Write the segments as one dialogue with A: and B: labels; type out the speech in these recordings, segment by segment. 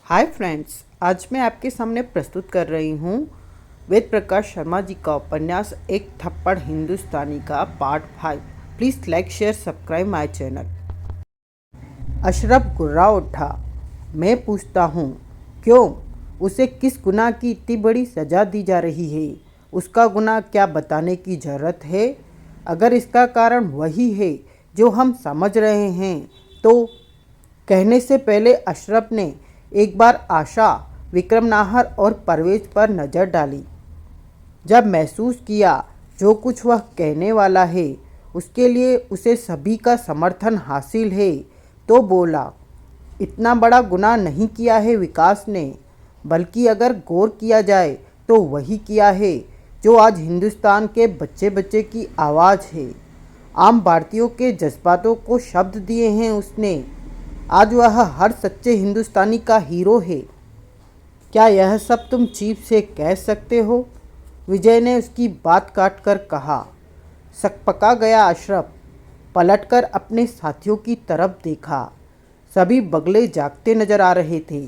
A: Hi friends, आज मैं आपके सामने प्रस्तुत कर रही हूँ वेद प्रकाश शर्मा जी का उपन्यास एक थप्पड़ हिंदुस्तानी का part 5। Please like share subscribe my channel. Ashraf गुर्रा उठा। मैं पूछता हूँ, क्यों? उसे किस गुनाह की इतनी बड़ी सज़ा दी जा रही है? उसका गुनाह क्या बताने की ज़रूरत है? अगर इसका कारण वही है जो हम समझ रहे हैं तो कहने से पहले अशरफ ने एक बार आशा, विक्रम नाहर और परवेज पर नज़र डाली। जब महसूस किया जो कुछ वह कहने वाला है उसके लिए उसे सभी का समर्थन हासिल है तो बोला, इतना बड़ा गुनाह नहीं किया है विकास ने, बल्कि अगर गौर किया जाए तो वही किया है जो आज हिंदुस्तान के बच्चे बच्चे की आवाज़ है। आम भारतीयों के जज्बातों को शब्द दिए हैं उसने। आज वह हर सच्चे हिंदुस्तानी का हीरो है। क्या यह सब तुम चीफ से कह सकते हो? विजय ने उसकी बात काटकर कहा। सकपका गया अशरफ। पलटकर अपने साथियों की तरफ देखा। सभी बगले जागते नजर आ रहे थे।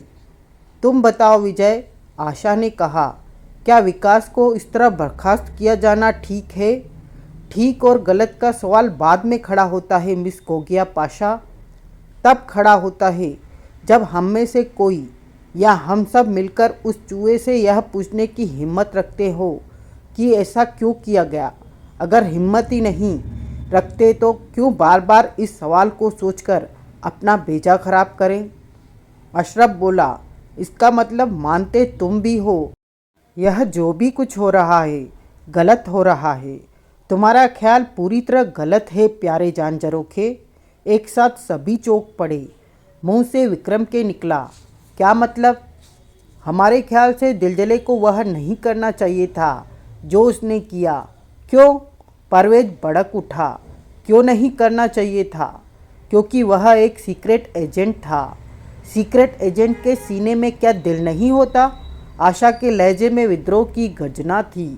A: तुम बताओ विजय, आशा ने कहा, क्या विकास को इस तरह बर्खास्त किया जाना ठीक है? ठीक और गलत का सवाल बाद में खड़ा होता है मिस कोगिया पाशा। तब खड़ा होता है जब हम में से कोई या हम सब मिलकर उस चूहे से यह पूछने की हिम्मत रखते हो कि ऐसा क्यों किया गया। अगर हिम्मत ही नहीं रखते तो क्यों बार बार इस सवाल को सोचकर अपना भेजा खराब करें? अशरफ बोला, इसका मतलब मानते तुम भी हो यह जो भी कुछ हो रहा है गलत हो रहा है। तुम्हारा ख्याल पूरी तरह गलत है प्यारे जान जरोखे। एक साथ सभी चौंक पड़े। मुंह से विक्रम के निकला, क्या मतलब? हमारे ख्याल से दिलजले को वह नहीं करना चाहिए था जो उसने किया। क्यों? परवेज भड़क उठा। क्यों नहीं करना चाहिए था? क्योंकि वह एक सीक्रेट एजेंट था। सीक्रेट एजेंट के सीने में क्या दिल नहीं होता? आशा के लहजे में विद्रोह की गर्जना थी।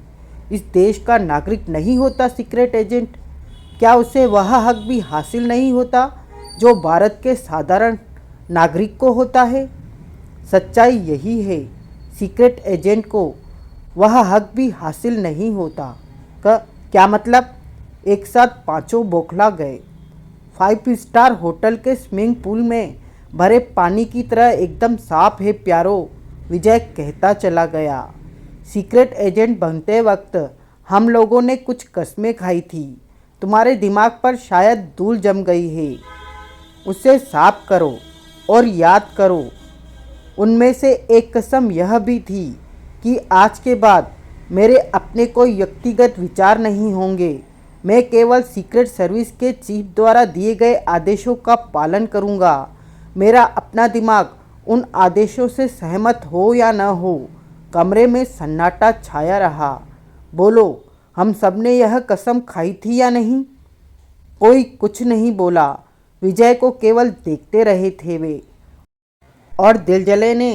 A: इस देश का नागरिक नहीं होता सीक्रेट एजेंट? क्या उसे वह हक भी हासिल नहीं होता जो भारत के साधारण नागरिक को होता है? सच्चाई यही है, सीक्रेट एजेंट को वह हक भी हासिल नहीं होता। क्या मतलब? एक साथ पांचों बौखला गए। 5 स्टार होटल के स्विमिंग पूल में भरे पानी की तरह एकदम साफ है प्यारो, विजय कहता चला गया। सीक्रेट एजेंट बनते वक्त हम लोगों ने कुछ कस्में खाई थी। तुम्हारे दिमाग पर शायद धूल जम गई है। उसे साफ करो और याद करो। उनमें से एक कसम यह भी थी कि आज के बाद मेरे अपने कोई व्यक्तिगत विचार नहीं होंगे। मैं केवल सीक्रेट सर्विस के चीफ द्वारा दिए गए आदेशों का पालन करूंगा। मेरा अपना दिमाग उन आदेशों से सहमत हो या न हो। कमरे में सन्नाटा छाया रहा। बोलो, हम सबने यह कसम खाई थी या नहीं? कोई कुछ नहीं बोला। विजय को केवल देखते रहे थे वे। और दिलजले ने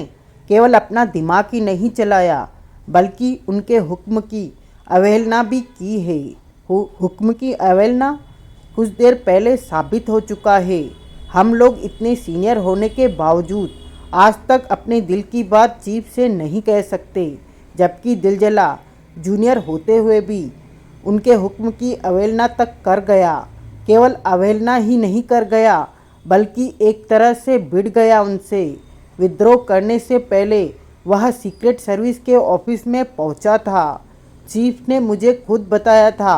A: केवल अपना दिमाग ही नहीं चलाया बल्कि उनके हुक्म की अवहेलना भी की है। हुक्म की अवहेलना कुछ देर पहले साबित हो चुका है। हम लोग इतने सीनियर होने के बावजूद आज तक अपने दिल की बात चीफ से नहीं कह सकते, जबकि दिलजला जूनियर होते हुए भी उनके हुक्म की अवहेलना तक कर गया। केवल अवहेलना ही नहीं कर गया बल्कि एक तरह से भिड़ गया उनसे। विद्रोह करने से पहले वह सीक्रेट सर्विस के ऑफिस में पहुंचा था। चीफ ने मुझे खुद बताया था।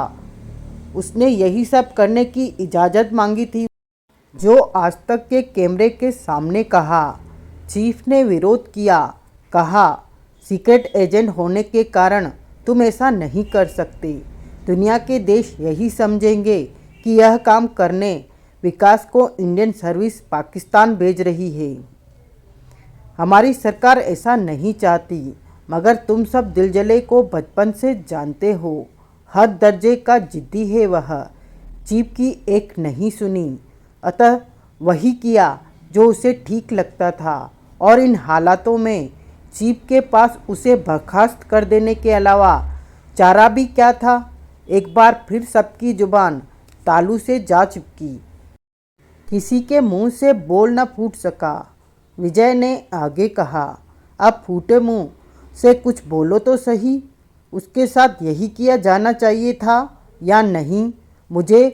A: उसने यही सब करने की इजाज़त मांगी थी जो आज तक के कैमरे के सामने कहा। चीफ ने विरोध किया, कहा, सीक्रेट एजेंट होने के कारण तुम ऐसा नहीं कर सकते। दुनिया के देश यही समझेंगे कि यह काम करने विकास को इंडियन सर्विस पाकिस्तान भेज रही है। हमारी सरकार ऐसा नहीं चाहती, मगर तुम सब दिलजले को बचपन से जानते हो। हद दर्जे का जिद्दी है वह। चीफ की एक नहीं सुनी, अतः वही किया जो उसे ठीक लगता था। और इन हालातों में चीफ के पास उसे बर्खास्त कर देने के अलावा चारा भी क्या था? एक बार फिर सबकी जुबान तालू से जा चिपकी। किसी के मुंह से बोल न फूट सका। विजय ने आगे कहा, अब फूटे मुंह से कुछ बोलो तो सही। उसके साथ यही किया जाना चाहिए था या नहीं? मुझे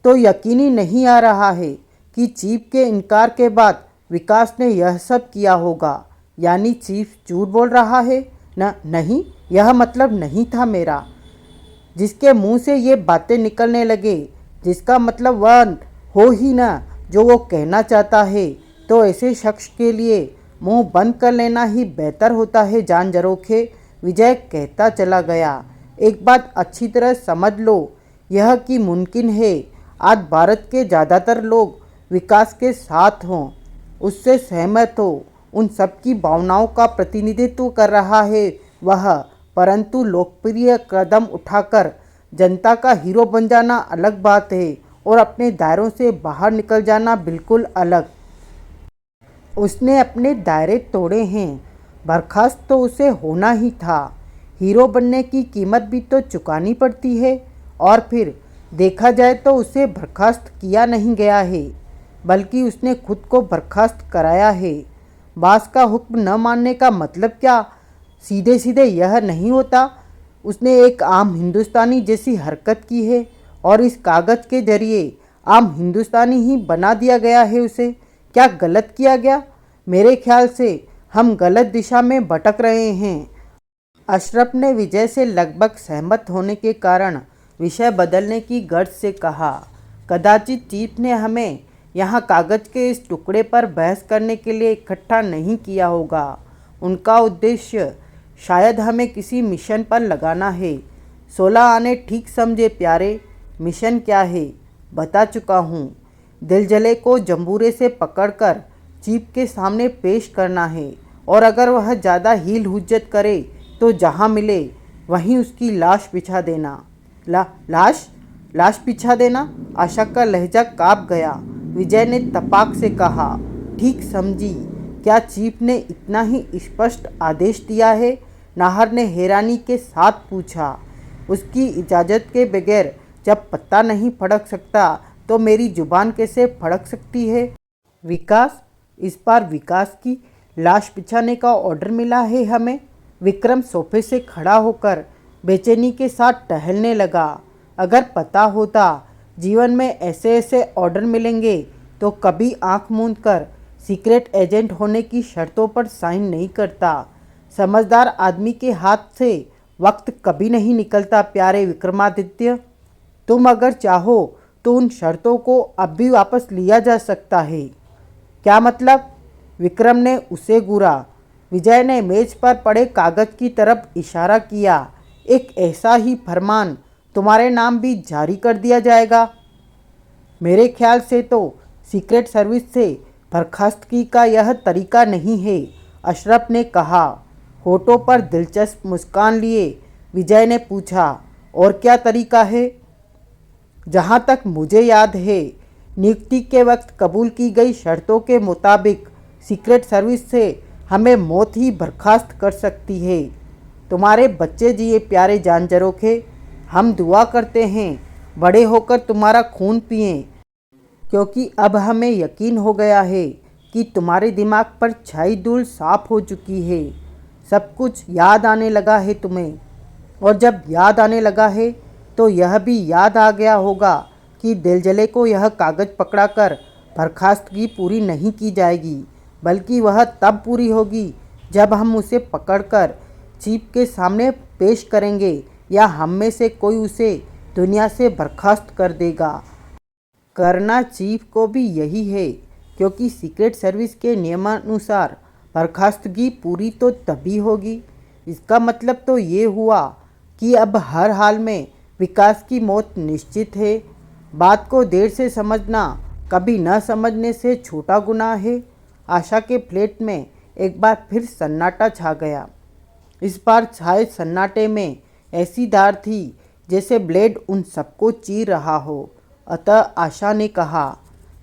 A: तो यकीन ही नहीं आ रहा है कि चीफ के इनकार के बाद विकास ने यह सब किया होगा। यानी चीफ झूठ बोल रहा है? नहीं, यह मतलब नहीं था मेरा। जिसके मुंह से ये बातें निकलने लगे, जिसका मतलब वह हो ही ना जो वो कहना चाहता है, तो ऐसे शख्स के लिए मुंह बंद कर लेना ही बेहतर होता है जान जरोखे। विजय कहता चला गया, एक बात अच्छी तरह समझ लो, यह कि मुमकिन है आज भारत के ज़्यादातर लोग विकास के साथ हों, उससे सहमत हो, उन सबकी भावनाओं का प्रतिनिधित्व कर रहा है वह, परंतु लोकप्रिय कदम उठाकर जनता का हीरो बन जाना अलग बात है और अपने दायरों से बाहर निकल जाना बिल्कुल अलग। उसने अपने दायरे तोड़े हैं, बर्खास्त तो उसे होना ही था। हीरो बनने की कीमत भी तो चुकानी पड़ती है। और फिर देखा जाए तो उसे बर्खास्त किया नहीं गया है, बल्कि उसने खुद को बर्खास्त कराया है। बास का हुक्म न मानने का मतलब क्या? सीधे सीधे यह नहीं होता उसने एक आम हिंदुस्तानी जैसी हरकत की है और इस कागज़ के जरिए आम हिंदुस्तानी ही बना दिया गया है उसे। क्या गलत किया गया? मेरे ख्याल से हम गलत दिशा में भटक रहे हैं। अशरफ ने विजय से लगभग सहमत होने के कारण विषय बदलने की गर्ज से कहा, कदाचित चीफ ने हमें यहाँ कागज़ के इस टुकड़े पर बहस करने के लिए इकट्ठा नहीं किया होगा। उनका उद्देश्य शायद हमें किसी मिशन पर लगाना है। 16 आने ठीक समझे प्यारे। मिशन क्या है? बता चुका हूँ। दिलजले को जंबूरे से पकड़कर चीफ के सामने पेश करना है और अगर वह ज़्यादा हील हुज्जत करे तो जहाँ मिले वहीं उसकी लाश बिछा देना। लाश बिछा देना? आशा का लहजा काँप गया। विजय ने तपाक से कहा, ठीक समझी। क्या चीफ ने इतना ही स्पष्ट आदेश दिया है? नाहर ने हैरानी के साथ पूछा। उसकी इजाज़त के बगैर जब पत्ता नहीं फड़क सकता तो मेरी जुबान कैसे फड़क सकती है? विकास, इस बार विकास की लाश बिछाने का ऑर्डर मिला है हमें। विक्रम सोफे से खड़ा होकर बेचैनी के साथ टहलने लगा। अगर पता होता जीवन में ऐसे ऐसे ऑर्डर मिलेंगे तो कभी आंख मूंद कर सीक्रेट एजेंट होने की शर्तों पर साइन नहीं करता। समझदार आदमी के हाथ से वक्त कभी नहीं निकलता प्यारे विक्रमादित्य। तुम अगर चाहो तो उन शर्तों को अब भी वापस लिया जा सकता है। क्या मतलब? विक्रम ने उसे घूरा। विजय ने मेज पर पड़े कागज़ की तरफ इशारा किया। एक ऐसा ही फरमान तुम्हारे नाम भी जारी कर दिया जाएगा। मेरे ख्याल से तो सीक्रेट सर्विस से बर्खास्तगी का यह तरीका नहीं है, अशरफ ने कहा। होठों पर दिलचस्प मुस्कान लिए विजय ने पूछा, और क्या तरीका है? जहाँ तक मुझे याद है, नियुक्ति के वक्त कबूल की गई शर्तों के मुताबिक सीक्रेट सर्विस से हमें मौत ही बर्खास्त कर सकती है। तुम्हारे बच्चे जिए प्यारे जान जरोखे। हम दुआ करते हैं बड़े होकर तुम्हारा खून पिएं, क्योंकि अब हमें यकीन हो गया है कि तुम्हारे दिमाग पर छाई धूल साफ हो चुकी है। सब कुछ याद आने लगा है तुम्हें, और जब याद आने लगा है तो यह भी याद आ गया होगा कि दिलजले को यह कागज़ पकड़ाकर बर्खास्तगी पूरी नहीं की जाएगी, बल्कि वह तब पूरी होगी जब हम उसे पकड़कर चीफ के सामने पेश करेंगे या हम में से कोई उसे दुनिया से बर्खास्त कर देगा। करना चीफ को भी यही है, क्योंकि सीक्रेट सर्विस के नियमानुसार बर्खास्तगी पूरी तो तभी होगी। इसका मतलब तो ये हुआ कि अब हर हाल में विकास की मौत निश्चित है। बात को देर से समझना कभी न समझने से छोटा गुनाह है। आशा के फ्लैट में एक बार फिर सन्नाटा छा गया। इस बार छाए सन्नाटे में ऐसी धार थी जैसे ब्लेड उन सबको चीर रहा हो। अतः आशा ने कहा,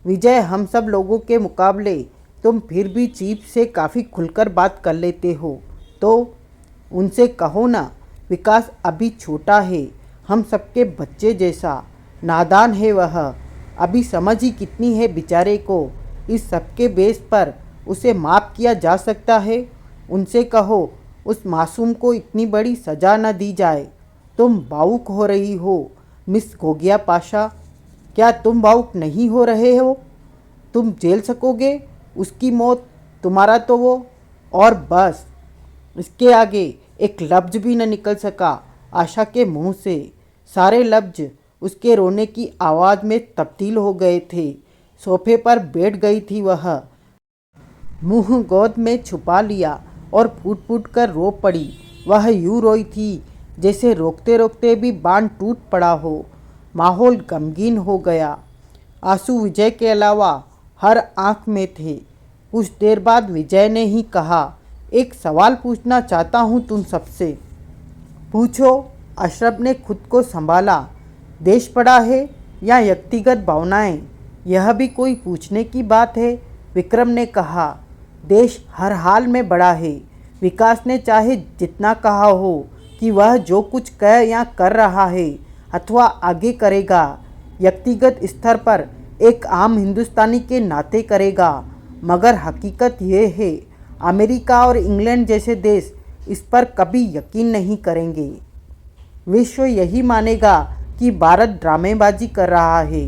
A: विजय, हम सब लोगों के मुकाबले तुम फिर भी चीफ से काफ़ी खुलकर बात कर लेते हो, तो उनसे कहो ना। विकास अभी छोटा है, हम सबके बच्चे जैसा नादान है वह। अभी समझ ही कितनी है बेचारे को। इस सबके बेस पर उसे माफ़ किया जा सकता है? उनसे कहो उस मासूम को इतनी बड़ी सज़ा न दी जाए। तुम भावुक हो रही हो मिस गोगिया पाशा। क्या तुम भावुक नहीं हो रहे हो? तुम झेल सकोगे उसकी मौत? तुम्हारा तो वो। और बस इसके आगे एक लफ्ज भी न निकल सका आशा के मुंह से। सारे लफ्ज उसके रोने की आवाज़ में तब्दील हो गए थे। सोफे पर बैठ गई थी वह, मुंह गोद में छुपा लिया और फूट फूट कर रो पड़ी। वह यूं रोई थी जैसे रोकते रोकते भी बांध टूट पड़ा हो। माहौल गमगीन हो गया। आंसू विजय के अलावा हर आंख में थे। कुछ देर बाद विजय ने ही कहा, एक सवाल पूछना चाहता हूँ तुम सबसे। पूछो। अशरफ ने खुद को संभाला। देश बड़ा है या व्यक्तिगत भावनाएं? यह भी कोई पूछने की बात है? विक्रम ने कहा, देश हर हाल में बड़ा है। विकास ने चाहे जितना कहा हो कि वह जो कुछ कह या कर रहा है अथवा आगे करेगा, व्यक्तिगत स्तर पर एक आम हिंदुस्तानी के नाते करेगा, मगर हकीकत यह है अमेरिका और इंग्लैंड जैसे देश इस पर कभी यकीन नहीं करेंगे। विश्व यही मानेगा कि भारत ड्रामेबाजी कर रहा है।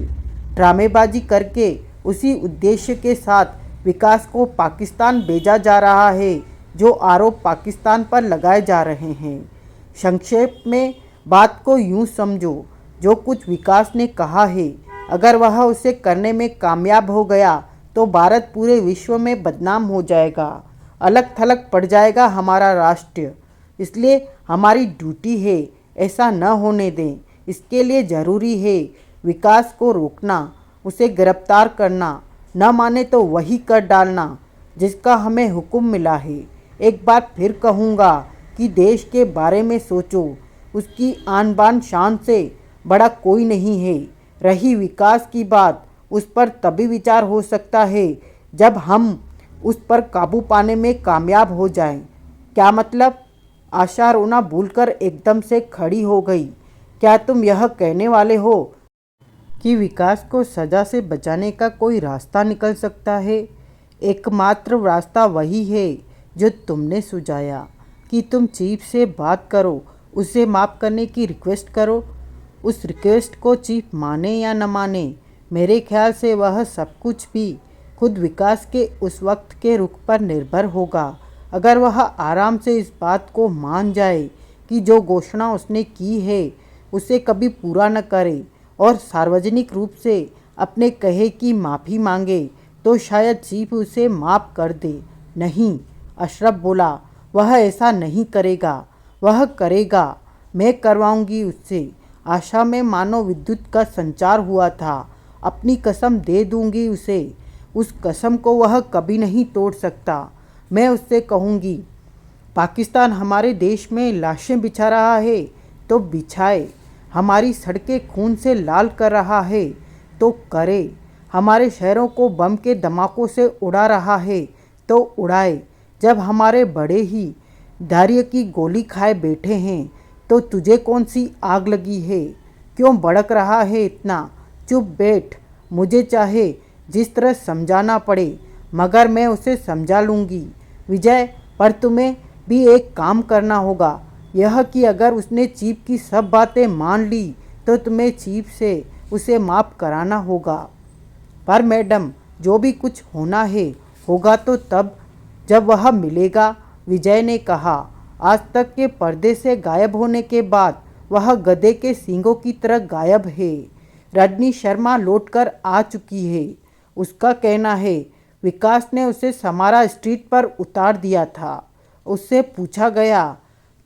A: ड्रामेबाजी करके उसी उद्देश्य के साथ विकास को पाकिस्तान भेजा जा रहा है जो आरोप पाकिस्तान पर लगाए जा रहे हैं। संक्षेप में बात को यूं समझो, जो कुछ विकास ने कहा है अगर वह उसे करने में कामयाब हो गया तो भारत पूरे विश्व में बदनाम हो जाएगा, अलग थलग पड़ जाएगा हमारा राष्ट्र। इसलिए हमारी ड्यूटी है ऐसा न होने दें। इसके लिए ज़रूरी है विकास को रोकना, उसे गिरफ्तार करना, न माने तो वही कर डालना जिसका हमें हुक्म मिला है। एक बार फिर कहूँगा कि देश के बारे में सोचो, उसकी आन बान शान से बड़ा कोई नहीं है। रही विकास की बात, उस पर तभी विचार हो सकता है जब हम उस पर काबू पाने में कामयाब हो जाएं। क्या मतलब? आशा रोना भूलकर एकदम से खड़ी हो गई। क्या तुम यह कहने वाले हो कि विकास को सज़ा से बचाने का कोई रास्ता निकल सकता है? एकमात्र रास्ता वही है जो तुमने सुझाया कि तुम चीफ से बात करो, उसे माफ़ करने की रिक्वेस्ट करो। उस रिक्वेस्ट को चीफ माने या न माने, मेरे ख्याल से वह सब कुछ भी खुद विकास के उस वक्त के रुख पर निर्भर होगा। अगर वह आराम से इस बात को मान जाए कि जो घोषणा उसने की है उसे कभी पूरा न करे और सार्वजनिक रूप से अपने कहे की माफ़ी मांगे, तो शायद चीफ उसे माफ़ कर दे। नहीं, अशरफ बोला, वह ऐसा नहीं करेगा। वह करेगा, मैं करवाऊंगी उससे। आशा में मानो विद्युत का संचार हुआ था। अपनी कसम दे दूंगी उसे। उस कसम को वह कभी नहीं तोड़ सकता। मैं उससे कहूँगी, पाकिस्तान हमारे देश में लाशें बिछा रहा है तो बिछाए, हमारी सड़कें खून से लाल कर रहा है तो करे, हमारे शहरों को बम के धमाकों से उड़ा रहा है तो उड़ाए। जब हमारे बड़े ही धैर्य की गोली खाए बैठे हैं तो तुझे कौन सी आग लगी है? क्यों भड़क रहा है इतना? चुप बैठ। मुझे चाहे जिस तरह समझाना पड़े, मगर मैं उसे समझा लूँगी। विजय, पर तुम्हें भी एक काम करना होगा, यह कि अगर उसने चीफ की सब बातें मान ली तो तुम्हें चीफ से उसे माफ़ कराना होगा। पर मैडम, जो भी कुछ होना है होगा तो तब जब वह मिलेगा, विजय ने कहा। आज तक के पर्दे से गायब होने के बाद वह गधे के सींगों की तरह गायब है। रजनी शर्मा लौटकर आ चुकी है। उसका कहना है विकास ने उसे समारा स्ट्रीट पर उतार दिया था। उससे पूछा गया,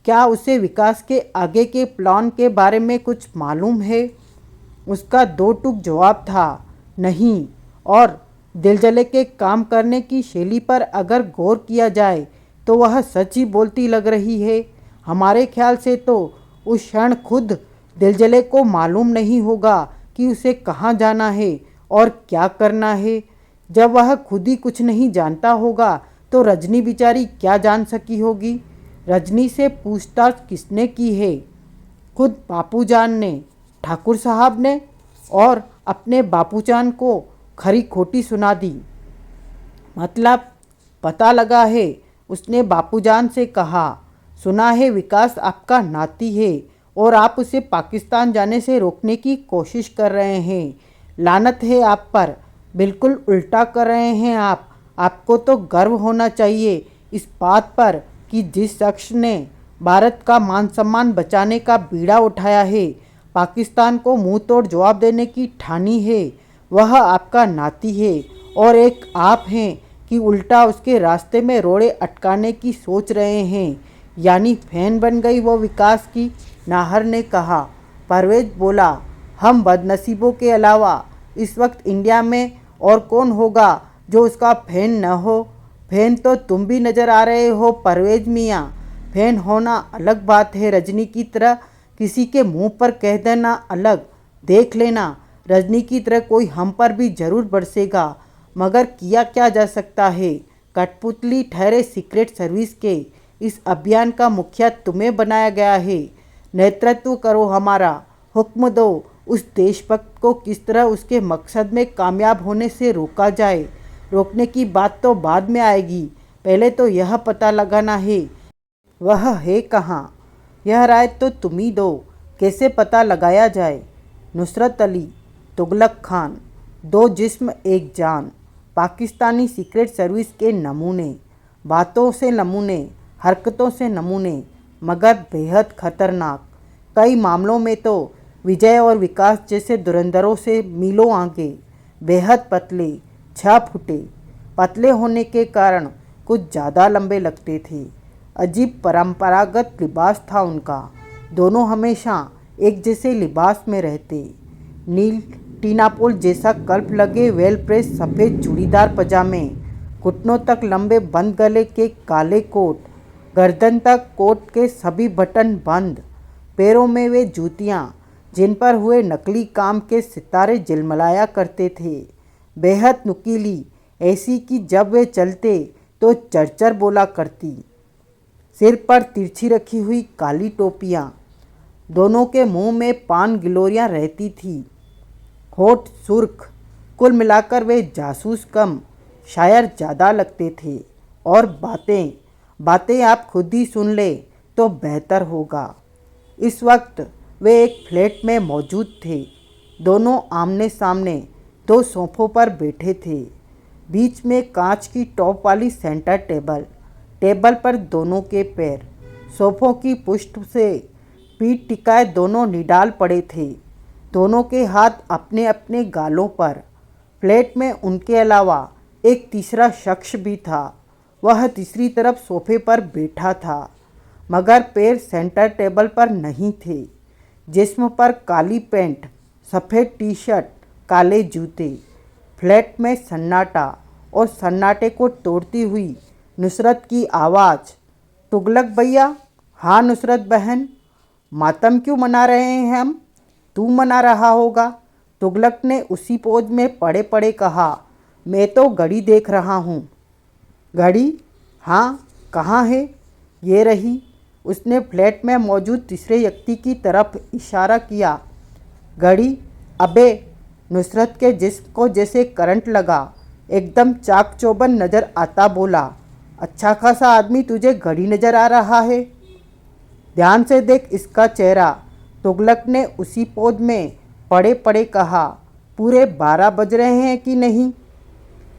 A: क्या उसे विकास के आगे के प्लान के बारे में कुछ मालूम है? उसका दो टूक जवाब था, नहीं। और दिलजले के काम करने की शैली पर अगर गौर किया जाए तो वह सच ही बोलती लग रही है। हमारे ख्याल से तो उस क्षण खुद दिलजले को मालूम नहीं होगा कि उसे कहाँ जाना है और क्या करना है। जब वह खुद ही कुछ नहीं जानता होगा तो रजनी बेचारी क्या जान सकी होगी? रजनी से पूछताछ किसने की है? खुद बापूजान ने, ठाकुर साहब ने, और अपने बापूजान को खरी खोटी सुना दी। मतलब पता लगा है, उसने बापूजान से कहा। सुना है विकास आपका नाती है और आप उसे पाकिस्तान जाने से रोकने की कोशिश कर रहे हैं। लानत है आप पर, बिल्कुल उल्टा कर रहे हैं आप। आपको तो गर्व होना चाहिए इस बात पर कि जिस शख्स ने भारत का मान सम्मान बचाने का बीड़ा उठाया है, पाकिस्तान को मुंह तोड़ जवाब देने की ठानी है, वह आपका नाती है और एक आप हैं कि उल्टा उसके रास्ते में रोड़े अटकाने की सोच रहे हैं। यानी फैन बन गई वो विकास की, नाहर ने कहा। परवेज बोला, हम बदनसीबों के अलावा इस वक्त इंडिया में और कौन होगा जो उसका फैन न हो। फैन तो तुम भी नज़र आ रहे हो परवेज मियाँ। फैन होना अलग बात है, रजनी की तरह किसी के मुंह पर कह देना अलग। देख लेना, रजनी की तरह कोई हम पर भी जरूर बरसेगा, मगर किया क्या जा सकता है। कठपुतली ठहरे सीक्रेट सर्विस के इस अभियान का मुखिया तुम्हें बनाया गया है। नेतृत्व करो हमारा, हुक्म दो उस देशभक्त को किस तरह उसके मकसद में कामयाब होने से रोका जाए। रोकने की बात तो बाद में आएगी, पहले तो यह पता लगाना है वह है कहाँ। यह राय तो तुम ही दो, कैसे पता लगाया जाए। नुसरत अली, तुगलक खान, दो जिस्म एक जान। पाकिस्तानी सीक्रेट सर्विस के नमूने, बातों से नमूने, हरकतों से नमूने, मगर बेहद खतरनाक। कई मामलों में तो विजय और विकास जैसे धुरंधरों से मीलों आगे। बेहद पतले, 6 फुटे। पतले होने के कारण कुछ ज़्यादा लंबे लगते थे। अजीब परंपरागत लिबास था उनका। दोनों हमेशा एक जैसे लिबास में रहते। नील टीनापोल जैसा कल्प लगे वेल प्रेस सफ़ेद चूड़ीदार पजामे, घुटनों तक लंबे बंद गले के काले कोट, गर्दन तक कोट के सभी बटन बंद। पैरों में वे जूतियाँ जिन पर हुए नकली काम के सितारे झिलमिलाया करते थे, बेहद नुकीली, ऐसी कि जब वे चलते तो चरचर बोला करती। सिर पर तिरछी रखी हुई काली टोपियाँ, दोनों के मुंह में पान गिलोरियाँ रहती थी, होठ सुर्ख। कुल मिलाकर वे जासूस कम शायर ज़्यादा लगते थे। और बातें आप खुद ही सुन ले तो बेहतर होगा। इस वक्त वे एक फ्लैट में मौजूद थे। दोनों आमने सामने 2 सोफ़ों पर बैठे थे। बीच में कांच की टॉप वाली सेंटर टेबल पर दोनों के पैर, सोफ़ों की पुष्ट से पीठ टिकाए दोनों निडाल पड़े थे। दोनों के हाथ अपने अपने गालों पर। फ्लैट में उनके अलावा एक तीसरा शख्स भी था। वह तीसरी तरफ सोफे पर बैठा था, मगर पैर सेंटर टेबल पर नहीं थे। जिस्म पर काली पैंट, सफ़ेद टी शर्ट, काले जूते। फ्लैट में सन्नाटा, और सन्नाटे को तोड़ती हुई नुसरत की आवाज़, तुगलक भैया। हाँ नुसरत बहन, मातम क्यों मना रहे हैं हम? तू मना रहा होगा। तुगलक ने उसी पोज में पड़े पड़े कहा। मैं तो घड़ी देख रहा हूँ। घड़ी? हाँ, कहाँ है? ये रही। उसने फ्लैट में मौजूद तीसरे व्यक्ति की तरफ इशारा किया। घड़ी? अबे! नुसरत के जिस्म को जैसे करंट लगा। एकदम चाक चौबंद नज़र आता बोला, अच्छा खासा आदमी तुझे घड़ी नज़र आ रहा है? ध्यान से देख इसका चेहरा। तुगलक ने उसी पोज में पड़े पड़े कहा। पूरे 12 बज रहे हैं कि नहीं?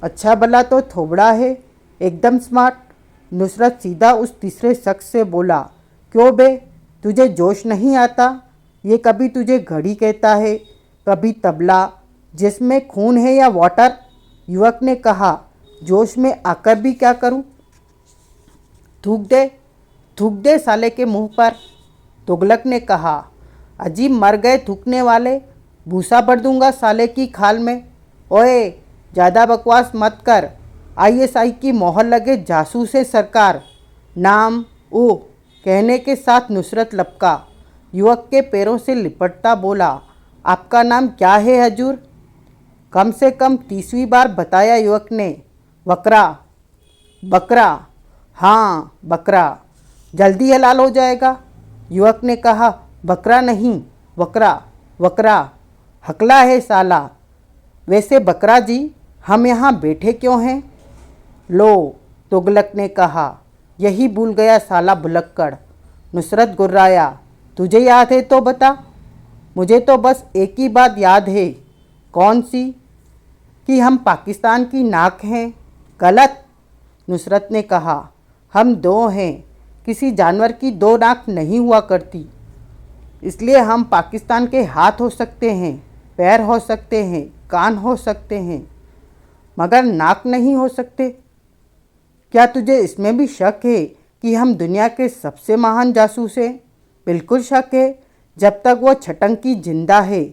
A: अच्छा भला तो थोबड़ा है, एकदम स्मार्ट। नुसरत सीधा उस तीसरे शख्स से बोला, क्यों बे, तुझे जोश नहीं आता? ये कभी तुझे घड़ी कहता है, कभी तबला, जिसमें खून है या वाटर? युवक ने कहा, जोश में आकर भी क्या करूं? थूक दे साले के मुंह पर। तुगलक ने कहा, अजीब मर गए थूकने वाले, भूसा भर दूंगा साले की खाल में। ओए, ज़्यादा बकवास मत कर। ISI की मोहर लगे जासूस है सरकार। नाम? ओह, कहने के साथ नुसरत लपका। युवक के पैरों से लिपटता बोला, आपका नाम क्या है हजूर? कम से कम 30वीं बार बताया युवक ने। बकरा। बकरा? हाँ, बकरा। जल्दी हलाल हो जाएगा। युवक ने कहा, बकरा नहीं, वकरा। वकरा? हकला है साला। वैसे बकरा जी, हम यहाँ बैठे क्यों हैं? लो, तुगलक ने कहा। यही भूल गया साला भुलक्कड़। नुसरत गुर्राया। तुझे याद है तो बता। मुझे तो बस एक ही बात याद है। कौन सी? कि हम पाकिस्तान की नाक हैं। गलत, नुसरत ने कहा। हम दो हैं। किसी जानवर की दो नाक नहीं हुआ करती। इसलिए हम पाकिस्तान के हाथ हो सकते हैं, पैर हो सकते हैं, कान हो सकते हैं, मगर नाक नहीं हो सकते। क्या तुझे इसमें भी शक है कि हम दुनिया के सबसे महान जासूस हैं? बिल्कुल शक है। जब तक वो छटंकी जिंदा है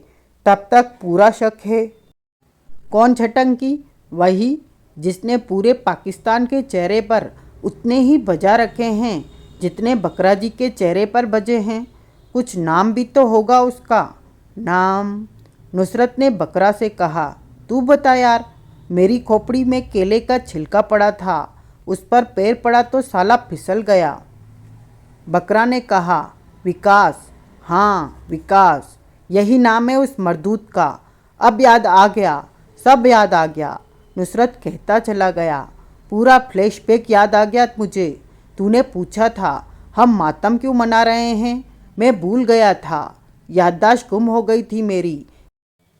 A: तब तक पूरा शक है। कौन छटंकी? वही जिसने पूरे पाकिस्तान के चेहरे पर उतने ही बजा रखे हैं जितने बकरा जी के चेहरे पर बजे हैं। कुछ नाम भी तो होगा उसका। नाम? नुसरत ने बकरा से कहा। तू बता यार। मेरी खोपड़ी में केले का छिलका पड़ा था, उस पर पैर पड़ा तो साला फिसल गया। बकरा ने कहा। विकास। हाँ विकास, यही नाम है उस मरदूत का। अब याद आ गया, सब याद आ गया। नुसरत कहता चला गया। पूरा फ्लैशबैक याद आ गया मुझे। तूने पूछा था हम मातम क्यों मना रहे हैं, मैं भूल गया था। याददाश्त गुम हो गई थी मेरी,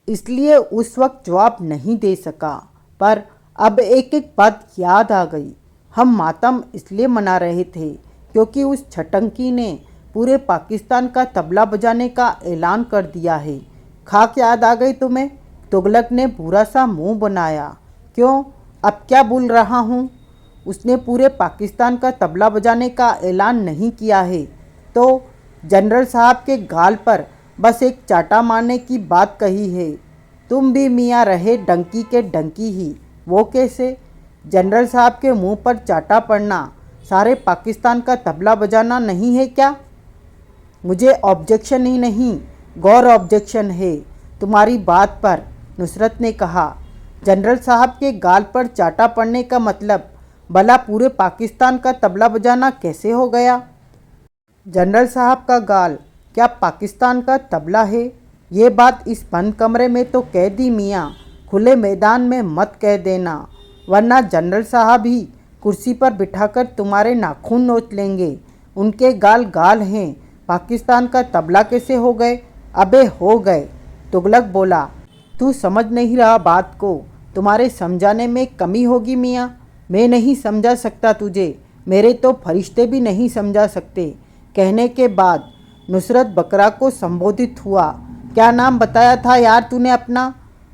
A: इसलिए उस वक्त जवाब नहीं दे सका। पर अब एक एक बात याद आ गई। हम मातम इसलिए मना रहे थे क्योंकि उस छटंकी ने पूरे पाकिस्तान का तबला बजाने का ऐलान कर दिया है। खाक याद आ गई तुम्हें? तुगलक ने बुरा सा मुंह बनाया। क्यों, अब क्या भूल रहा हूँ? उसने पूरे पाकिस्तान का तबला बजाने का ऐलान नहीं किया है तो जनरल साहब के गाल पर बस एक चाटा मारने की बात कही है। तुम भी मियाँ रहे डंकी के डंकी ही। वो कैसे? जनरल साहब के मुंह पर चाटा पड़ना सारे पाकिस्तान का तबला बजाना नहीं है क्या? मुझे ऑब्जेक्शन ही नहीं, गौर ऑब्जेक्शन है तुम्हारी बात पर, नुसरत ने कहा। जनरल साहब के गाल पर चाटा पड़ने का मतलब भला पूरे पाकिस्तान का तबला बजाना कैसे हो गया? जनरल साहब का गाल क्या पाकिस्तान का तबला है? ये बात इस बंद कमरे में तो कह दी मियाँ, खुले मैदान में मत कह देना, वरना जनरल साहब ही कुर्सी पर बिठाकर तुम्हारे नाखून नोच लेंगे। उनके गाल गाल हैं, पाकिस्तान का तबला कैसे हो गए? अबे हो गए, तुगलक बोला। तू समझ नहीं रहा बात को, तुम्हारे समझाने में कमी होगी मियाँ। मैं नहीं समझा सकता तुझे, मेरे तो फरिश्ते भी नहीं समझा सकते। कहने के बाद नुसरत बकरा को संबोधित हुआ। क्या नाम बताया था यार तूने अपना?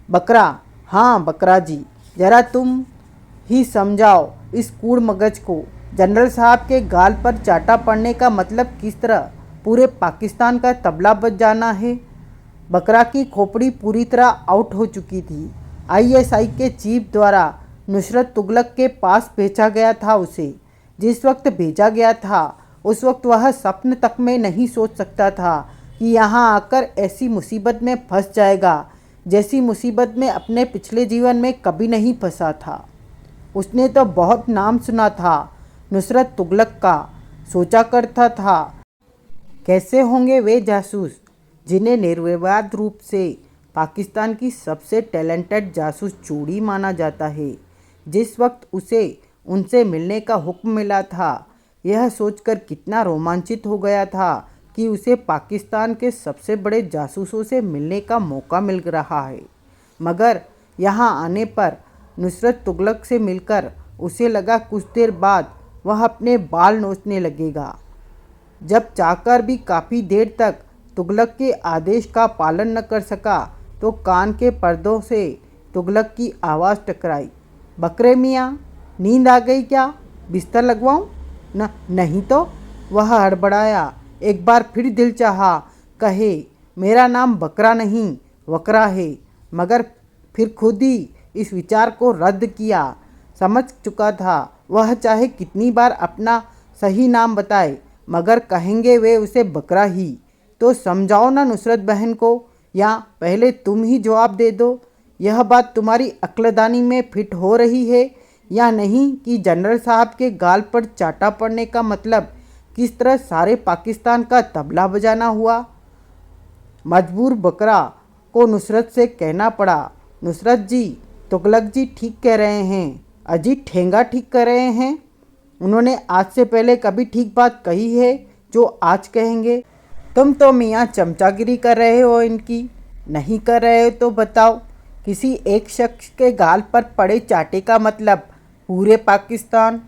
A: बकरा। हाँ बकरा जी, ज़रा तुम ही समझाओ इस कूड़ मगज को। जनरल साहब के गाल पर चाटा पड़ने का मतलब किस तरह पूरे पाकिस्तान का तबला बज जाना है? बकरा की खोपड़ी पूरी तरह आउट हो चुकी थी। आईएसआई के चीफ द्वारा नुसरत तुगलक के पास भेजा गया था उसे। जिस वक्त भेजा गया था उस वक्त वह सपन तक में नहीं सोच सकता था कि यहाँ आकर ऐसी मुसीबत में फंस जाएगा जैसी मुसीबत में अपने पिछले जीवन में कभी नहीं फंसा था। उसने तो बहुत नाम सुना था नुसरत तुगलक का। सोचा करता था कैसे होंगे वे जासूस जिन्हें निर्विवाद रूप से पाकिस्तान की सबसे टैलेंटेड जासूस चूड़ी माना जाता है। जिस वक्त उसे उनसे मिलने का हुक्म मिला था, यह सोचकर कितना रोमांचित हो गया था कि उसे पाकिस्तान के सबसे बड़े जासूसों से मिलने का मौका मिल रहा है। मगर यहाँ आने पर नुसरत तुगलक से मिलकर उसे लगा कुछ देर बाद वह अपने बाल नोचने लगेगा। जब चाहकर भी काफ़ी देर तक तुगलक के आदेश का पालन न कर सका तो कान के पर्दों से तुगलक की आवाज़ टकराई। बकरे मियाँ, नींद आ गई क्या? बिस्तर लगवाऊँ? नहीं तो, वह हड़बड़ाया। एक बार फिर दिल चाहा कहे मेरा नाम बकरा नहीं वकरा है, मगर फिर खुद ही इस विचार को रद्द किया। समझ चुका था वह चाहे कितनी बार अपना सही नाम बताए मगर कहेंगे वे उसे बकरा ही। तो समझाओ ना नुसरत बहन को, या पहले तुम ही जवाब दे दो। यह बात तुम्हारी अक्लदानी में फिट हो रही है या नहीं कि जनरल साहब के गाल पर चाटा पड़ने का मतलब किस तरह सारे पाकिस्तान का तबला बजाना हुआ? मजबूर बकरा को नुसरत से कहना पड़ा। नुसरत जी, तुगलक जी ठीक कह रहे हैं। अजी ठेंगा ठीक कह रहे हैं। उन्होंने आज से पहले कभी ठीक बात कही है जो आज कहेंगे? तुम तो मियाँ चमचागिरी कर रहे हो इनकी। नहीं कर रहे हो तो बताओ। किसी एक शख्स के गाल पर पड़े चाटे का मतलब पूरे पाकिस्तान।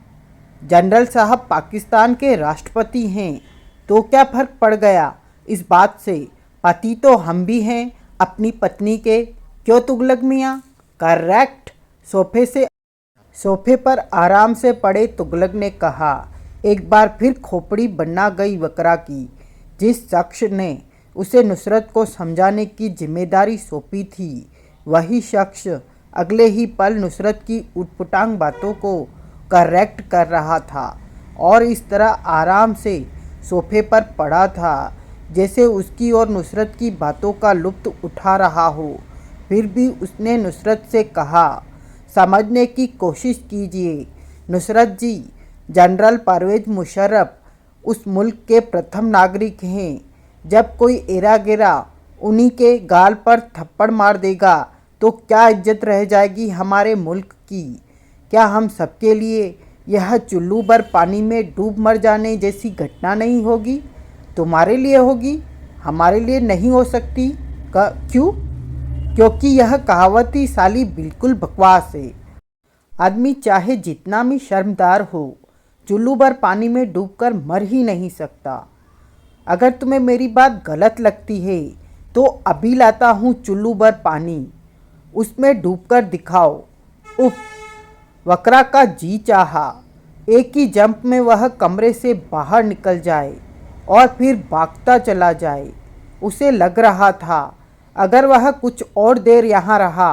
A: जनरल साहब पाकिस्तान के राष्ट्रपति हैं, तो क्या फ़र्क पड़ गया इस बात से? पति तो हम भी हैं अपनी पत्नी के। क्यों तुगलक मियाँ? करेक्ट। सोफे पर आराम से पड़े तुगलक ने कहा। एक बार फिर खोपड़ी बना गई वकरा की। जिस शख्स ने उसे नुसरत को समझाने की जिम्मेदारी सौंपी थी, वही शख्स अगले ही पल नुसरत की उटपटांग बातों को करेक्ट कर रहा था और इस तरह आराम से सोफे पर पड़ा था जैसे उसकी और नुसरत की बातों का लुत्फ़ उठा रहा हो। फिर भी उसने नुसरत से कहा, समझने की कोशिश कीजिए नुसरत जी। जनरल परवेज़ मुशर्रफ उस मुल्क के प्रथम नागरिक हैं। जब कोई एरा गिरा उन्हीं के गाल पर थप्पड़ मार देगा तो क्या इज्जत रह जाएगी हमारे मुल्क की? क्या हम सबके लिए यह चुल्लू भर पानी में डूब मर जाने जैसी घटना नहीं होगी? तुम्हारे लिए होगी, हमारे लिए नहीं हो सकती। क्यों? क्योंकि यह कहावत ही साली बिल्कुल बकवास है। आदमी चाहे जितना भी शर्मदार हो, चुल्लू भर पानी में डूबकर मर ही नहीं सकता। अगर तुम्हें मेरी बात गलत लगती है तो अभी लाता हूँ चुल्लू भर पानी, उसमें डूबकर दिखाओ। उफ! वकरा का जी चाहा एक ही जंप में वह कमरे से बाहर निकल जाए और फिर भागता चला जाए। उसे लग रहा था अगर वह कुछ और देर यहाँ रहा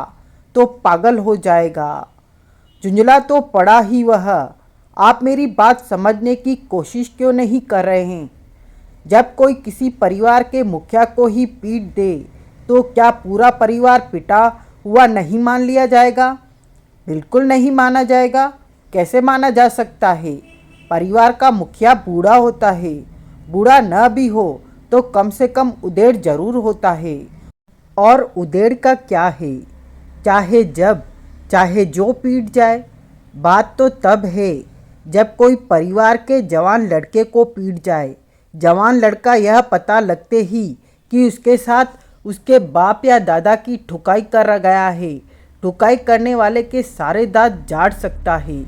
A: तो पागल हो जाएगा। झुंझला तो पड़ा ही वह। आप मेरी बात समझने की कोशिश क्यों नहीं कर रहे हैं? जब कोई किसी परिवार के मुखिया को ही पीट दे तो क्या पूरा परिवार पिटा हुआ नहीं मान लिया जाएगा? बिल्कुल नहीं माना जाएगा। कैसे माना जा सकता है? परिवार का मुखिया बूढ़ा होता है। बूढ़ा न भी हो तो कम से कम उदेड़ जरूर होता है। और उदेड़ का क्या है? चाहे जब चाहे जो पीट जाए। बात तो तब है जब कोई परिवार के जवान लड़के को पीट जाए। जवान लड़का यह पता लगते ही कि उसके साथ उसके बाप या दादा की ठुकाई कर गया है, ठुकाई करने वाले के सारे दांत झाड़ सकता है।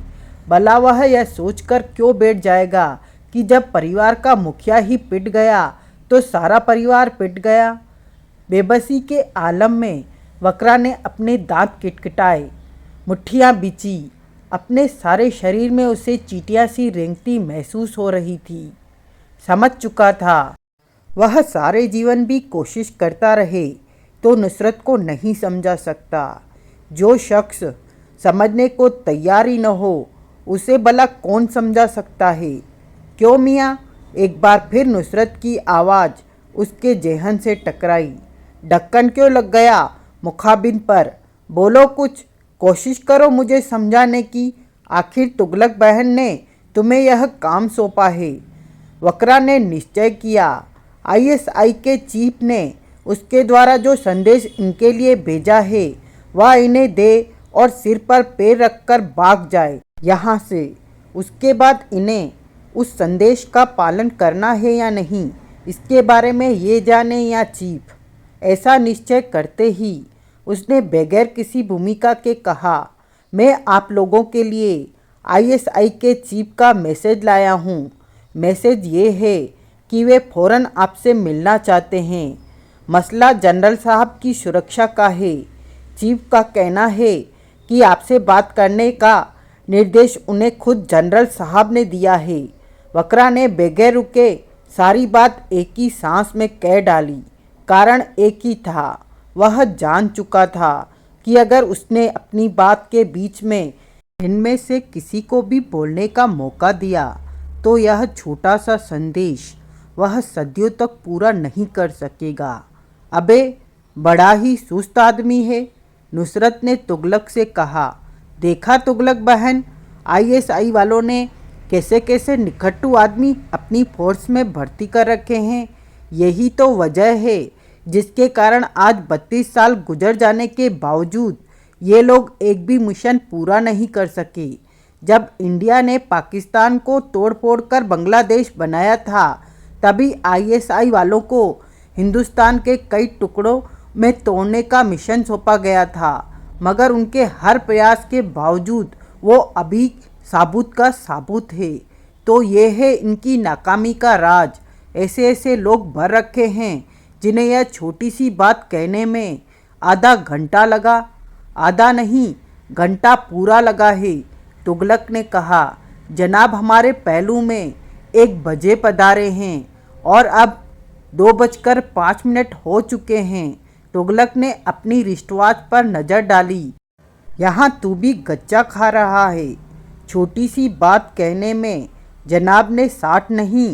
A: भला वह यह सोचकर क्यों बैठ जाएगा कि जब परिवार का मुखिया ही पिट गया तो सारा परिवार पिट गया। बेबसी के आलम में वकरा ने अपने दांत किटकिटाए, मुट्ठियाँ बिची। अपने सारे शरीर में उसे चींटियाँ सी रेंगती महसूस हो रही थी। समझ चुका था वह सारे जीवन भी कोशिश करता रहे तो नुसरत को नहीं समझा सकता। जो शख्स समझने को तैयार ही न हो उसे भला कौन समझा सकता है? क्यों मियाँ? एक बार फिर नुसरत की आवाज़ उसके जेहन से टकराई। ढक्कन क्यों लग गया मुखाबिन पर? बोलो कुछ, कोशिश करो मुझे समझाने की। आखिर तुगलक बहन ने तुम्हें यह काम सौंपा है। वकरा ने निश्चय किया। आईएसआई के चीफ ने उसके द्वारा जो संदेश इनके लिए भेजा है वह इन्हें दे और सिर पर पैर रखकर भाग जाए यहाँ से। उसके बाद इन्हें उस संदेश का पालन करना है या नहीं, इसके बारे में ये जाने या चीफ। ऐसा निश्चय करते ही उसने बगैर किसी भूमिका के कहा, मैं आप लोगों के लिए आईएसआई के चीफ का मैसेज लाया हूँ। मैसेज ये है कि वे फ़ौरन आपसे मिलना चाहते हैं। मसला जनरल साहब की सुरक्षा का है। चीफ का कहना है कि आपसे बात करने का निर्देश उन्हें खुद जनरल साहब ने दिया है। वकरा ने बगैर रुके सारी बात एक ही सांस में कह डाली। कारण एक ही था, वह जान चुका था कि अगर उसने अपनी बात के बीच में इनमें से किसी को भी बोलने का मौका दिया तो यह छोटा सा संदेश वह सदियों तक पूरा नहीं कर सकेगा। अबे बड़ा ही सुस्त आदमी है, नुसरत ने तुगलक से कहा। देखा तुगलक बहन, आईएसआई वालों ने कैसे कैसे निकट्टू आदमी अपनी फोर्स में भर्ती कर रखे हैं। यही तो वजह है जिसके कारण आज 32 साल गुजर जाने के बावजूद ये लोग एक भी मिशन पूरा नहीं कर सके। जब इंडिया ने पाकिस्तान को तोड़ फोड़ कर बांग्लादेश बनाया था, तभी आईएसआई वालों को हिंदुस्तान के कई टुकड़ों में तोड़ने का मिशन सौंपा गया था, मगर उनके हर प्रयास के बावजूद वो अभी साबुत का साबुत है। तो ये है इनकी नाकामी का राज। ऐसे ऐसे लोग भर रखे हैं जिन्हें यह छोटी सी बात कहने में आधा घंटा लगा, आधा नहीं घंटा पूरा लगा है। तुगलक ने कहा, जनाब हमारे पहलू में 1 बजे पधारे हैं और अब 2:05 हो चुके हैं। तुगलक ने अपनी रिश्तवाज पर नज़र डाली। यहाँ तू भी गच्चा खा रहा है। छोटी सी बात कहने में जनाब ने 60 नहीं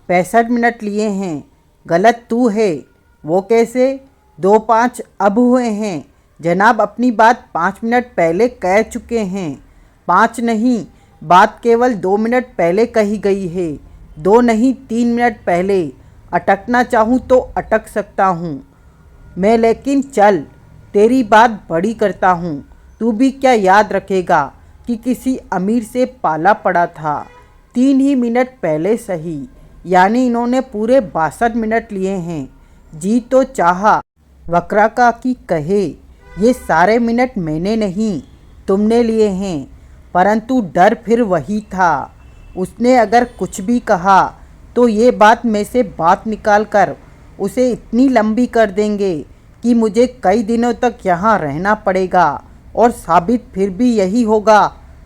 A: 65 मिनट लिए हैं। गलत तू है। वो कैसे? 2:05 अब हुए हैं। जनाब अपनी बात 5 मिनट पहले कह चुके हैं। 5 नहीं, बात केवल 2 मिनट पहले कही गई है। 2 नहीं 3 मिनट पहले। अटकना चाहूँ तो अटक सकता हूँ मैं, लेकिन चल तेरी बात बड़ी करता हूँ। तू भी क्या याद रखेगा कि किसी अमीर से पाला पड़ा था 3 ही मिनट पहले सही, यानी इन्होंने पूरे 62 मिनट लिए हैं। जी तो चाहा वक्रा का कि कहे, ये सारे मिनट मैंने नहीं तुमने लिए हैं, परंतु डर फिर वही था। उसने अगर कुछ भी कहा तो ये बात में से बात निकाल कर उसे इतनी लंबी कर देंगे कि मुझे कई दिनों तक यहाँ रहना पड़ेगा और साबित फिर भी यही होगा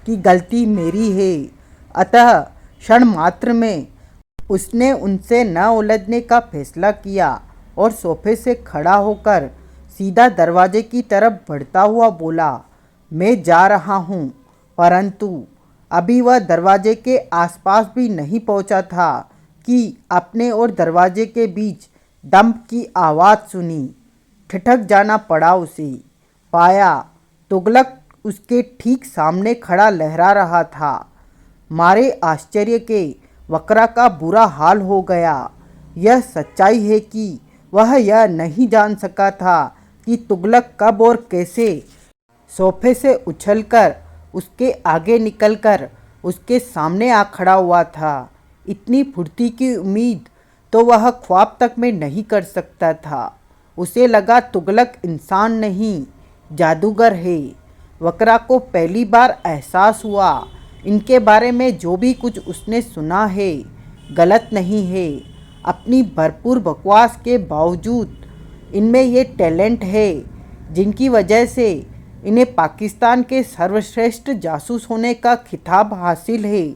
A: कि गलती मेरी है। अतः क्षण मात्र में उसने उनसे न उलझने का फैसला किया और सोफे से खड़ा होकर सीधा दरवाजे की तरफ बढ़ता हुआ बोला, मैं जा रहा हूँ। परंतु अभी वह दरवाजे के आसपास भी नहीं पहुँचा था कि अपने और दरवाजे के बीच डंप की आवाज़ सुनी। ठिठक जाना पड़ा उसे। पाया तुगलक उसके ठीक सामने खड़ा लहरा रहा था। मारे आश्चर्य के वक्रा का बुरा हाल हो गया। यह सच्चाई है कि वह यह नहीं जान सका था कि तुगलक कब और कैसे सोफे से उछलकर उसके आगे निकलकर उसके सामने आ खड़ा हुआ था। इतनी फुर्ती की उम्मीद तो वह ख्वाब तक में नहीं कर सकता था। उसे लगा तुगलक इंसान नहीं जादूगर है। वक्रा को पहली बार एहसास हुआ इनके बारे में जो भी कुछ उसने सुना है गलत नहीं है। अपनी भरपूर बकवास के बावजूद इनमें ये टैलेंट है जिनकी वजह से इन्हें पाकिस्तान के सर्वश्रेष्ठ जासूस होने का खिताब हासिल है।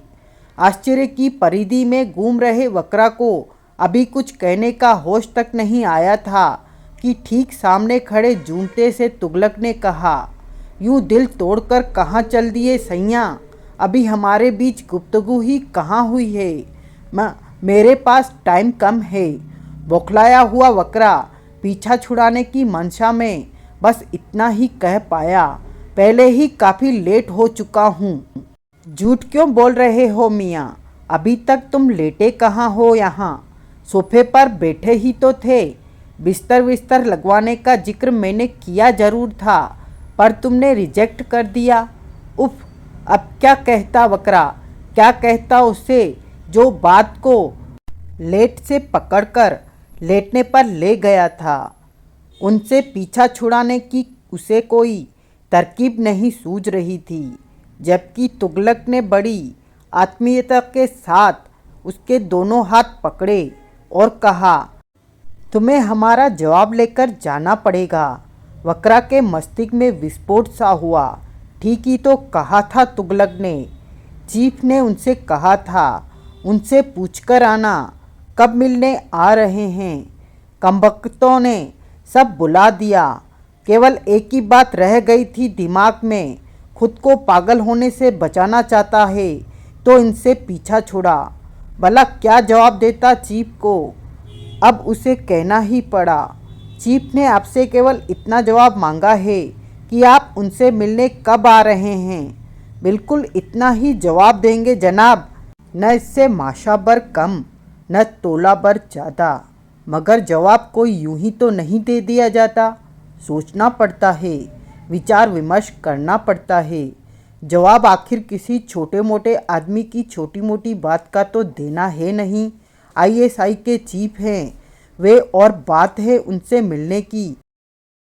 A: आश्चर्य की परिधि में घूम रहे वक्रा को अभी कुछ कहने का होश तक नहीं आया था कि ठीक सामने खड़े जूनते से तुगलक ने कहा, यूँ दिल तोड़कर कहाँ चल दिए सैयाँ? अभी हमारे बीच गुफ्तगू ही कहाँ हुई है। मेरे पास टाइम कम है। बौखलाया हुआ वक्रा पीछा छुड़ाने की मंशा में बस इतना ही कह पाया, पहले ही काफ़ी लेट हो चुका हूँ। झूठ क्यों बोल रहे हो मियाँ? अभी तक तुम लेटे कहाँ हो? यहाँ सोफे पर बैठे ही तो थे। बिस्तर विस्तर लगवाने का जिक्र मैंने किया जरूर था, पर तुमने रिजेक्ट कर दिया। उफ, अब क्या कहता वक्रा? क्या कहता उसे जो बात को लेट से पकड़कर लेटने पर ले गया था। उनसे पीछा छुड़ाने की उसे कोई तरकीब नहीं सूझ रही थी, जबकि तुगलक ने बड़ी आत्मीयता के साथ उसके दोनों हाथ पकड़े और कहा, तुम्हें हमारा जवाब लेकर जाना पड़ेगा। वक्रा के मस्तिष्क में विस्फोट सा हुआ। ठीक ही तो कहा था तुगलक ने। चीफ ने उनसे कहा था उनसे पूछकर आना कब मिलने आ रहे हैं। कमबख्तों ने सब बुला दिया। केवल एक ही बात रह गई थी दिमाग में, खुद को पागल होने से बचाना चाहता है तो इनसे पीछा छुड़ा। भला क्या जवाब देता चीफ को? अब उसे कहना ही पड़ा। चीफ ने आपसे केवल इतना जवाब मांगा है कि आप उनसे मिलने कब आ रहे हैं। बिल्कुल इतना ही जवाब देंगे जनाब, न इससे माशा भर कम न तोला भर ज़्यादा। मगर जवाब कोई यूं ही तो नहीं दे दिया जाता। सोचना पड़ता है, विचार विमर्श करना पड़ता है। जवाब आखिर किसी छोटे मोटे आदमी की छोटी मोटी बात का तो देना है नहीं। आईएसआई के चीफ हैं वे और बात है उनसे मिलने की।